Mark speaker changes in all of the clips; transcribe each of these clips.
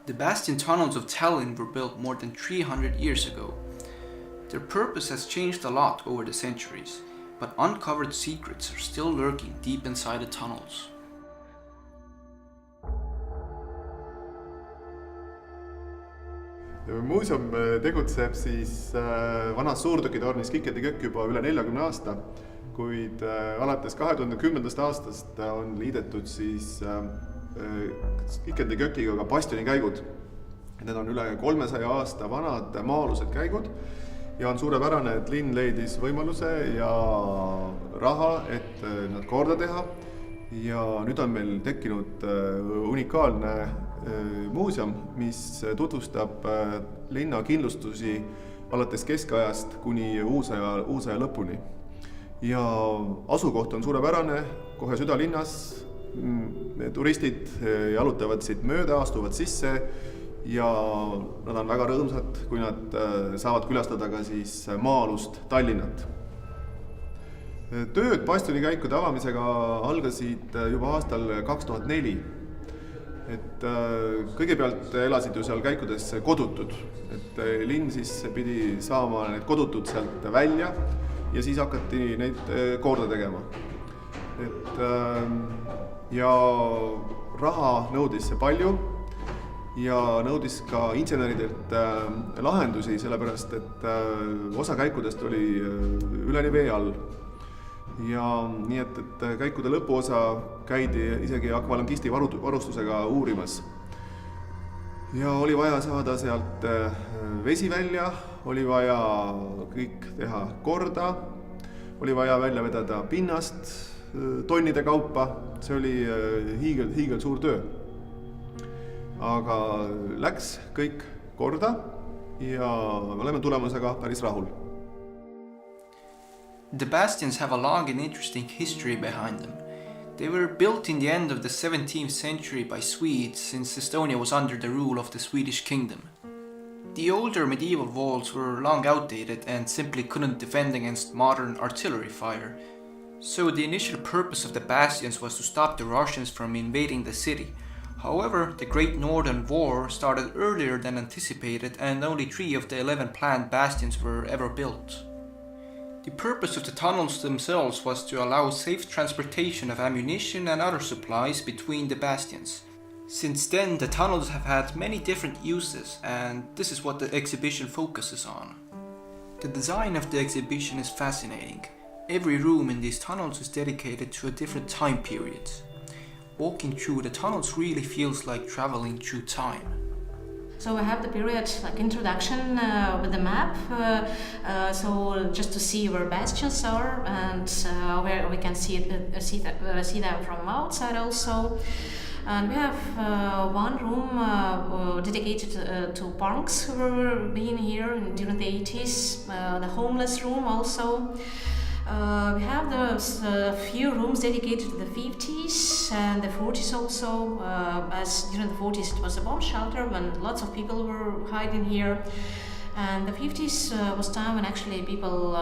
Speaker 1: The Bastion Tunnels of Tallinn were built more than 300 years ago. Their purpose has changed a lot over the centuries, but uncovered secrets are still lurking deep inside the tunnels.
Speaker 2: Muuseum tegutseb siis vanas suurtükitornis Kikedi juba üle 40 aasta, kuid alates 2010. aastast on liidetud siis Kikedi ka Bastioni käigud. Need on üle 300 aasta vanad maa-alused käigud ja on suurepärane, et linn leidis võimaluse ja raha, et nad korda teha. Ja nüüd on meil tekkinud unikaalne muuseum, mis tutvustab linna kindlustusi alates keskajast kuni uusaja lõpuni. Ja asukoht on suurepärane, kohe südalinnas. Turistid jalutavad siit mööda, astuvad sisse ja nad on väga rõõmsad, kui nad saavad külastada ka siis maa-alust Tallinnat. Tööd Bastioni käikude avamisega algasid juba aastal 2004. Et kõigepealt elasid ju seal käikudes kodutud. Et linn siis pidi saama need kodutud sealt välja ja siis hakati neid korda tegema. Ja raha nõudis see palju ja nõudis ka inseneridelt lahendusi, sellepärast et osa käikudest oli üleni vee all. Ja nii, et käikude lõpuosa käidi isegi akvalangisti varustusega uurimas. Ja oli vaja saada sealt vesi välja, oli vaja kõik teha korda, oli vaja välja vedada pinnast tonnide kaupa, see oli hiigel suur töö. Aga läks kõik korda ja oleme tulemusega päris rahul.
Speaker 1: The bastions have a long and interesting history behind them. They were built in the end of the 17th century by Swedes, since Estonia was under the rule of the Swedish kingdom. The older medieval walls were long outdated and simply couldn't defend against modern artillery fire. So the initial purpose of the bastions was to stop the Russians from invading the city. However, the Great Northern War started earlier than anticipated, and only 3 of the 11 planned bastions were ever built. The purpose of the tunnels themselves was to allow safe transportation of ammunition and other supplies between the bastions. Since then, the tunnels have had many different uses, and this is what the exhibition focuses on. The design of the exhibition is fascinating. Every room in these tunnels is dedicated to a different time period. Walking through the tunnels really feels like traveling through time.
Speaker 3: So we have the period like introduction with the map, so just to see where bastions are and where we can see them from outside also. And we have one room dedicated to punks who were being here during the 80s, the homeless room also. We have a few rooms dedicated to the 50s and the 40s also, as during the 40s it was a bomb shelter when lots of people were hiding here. And the 50s was time when actually people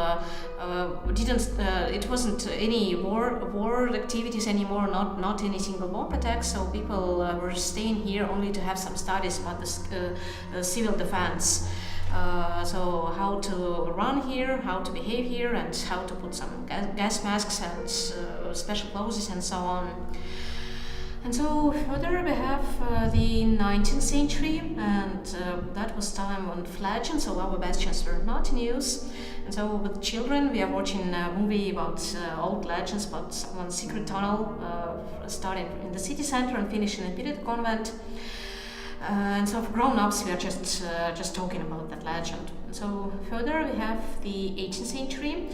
Speaker 3: it wasn't any war activities anymore, not any single bomb attacks, so people were staying here only to have some studies about the civil defense. So how to run here, how to behave here, and how to put some gas masks and special clothes and so on. And so further we have the 19th century, and that was time on flagellants, so our bastions were not in use. And so with children we are watching a movie about old legends about one secret tunnel starting in the city center and finishing in a period convent. And so for grown-ups we are just talking about that legend. And so further we have the 18th century.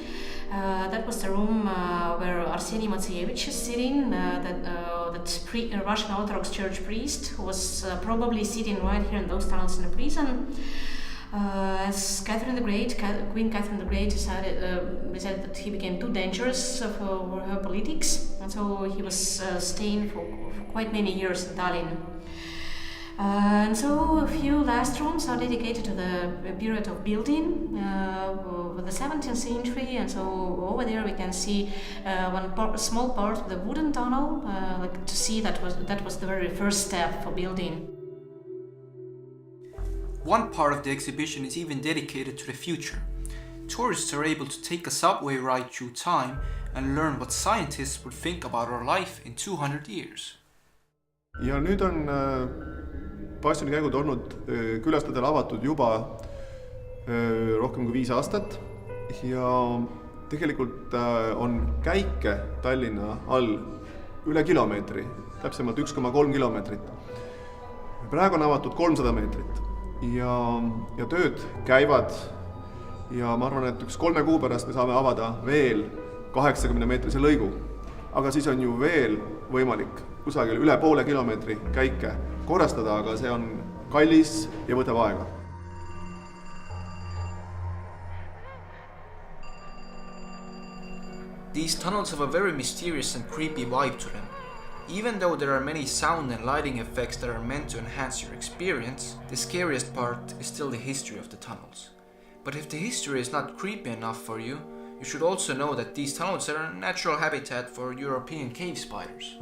Speaker 3: That was the room where Arseny Matseyevich is sitting, that Russian Orthodox Church priest who was probably sitting right here in those tunnels in a prison. As Queen Catherine the Great decided that he became too dangerous for her politics, and so he was staying for quite many years in Tallinn. And so a few last rooms are dedicated to the period of building with the 17th century, and so over there we can see small part of the wooden tunnel, like to see that was the very first step for building.
Speaker 1: One part of the exhibition is even dedicated to the future. Tourists are able to take a subway ride through time and learn what scientists would think about our life in 200 years.
Speaker 2: Ja nüüd on Bastioni käigud olnud külastajatele avatud juba rohkem kui 5 aastat ja tegelikult on käike Tallinna all üle kilomeetri, täpsemalt 1,3 kilomeetrit. Praegu on avatud 300 meetrit ja tööd käivad ja ma arvan, et 3 kuu pärast me saame avada veel 80-meetrise lõigu. Aga siis on ju veel võimalik kusagil üle poole kilomeetri käike korrastada, aga see on kallis ja võtab aega.
Speaker 1: These tunnels have a very mysterious and creepy vibe to them. Even though there are many sound and lighting effects that are meant to enhance your experience, the scariest part is still the history of the tunnels. But if the history is not creepy enough for you, you should also know that these tunnels are a natural habitat for European cave spiders.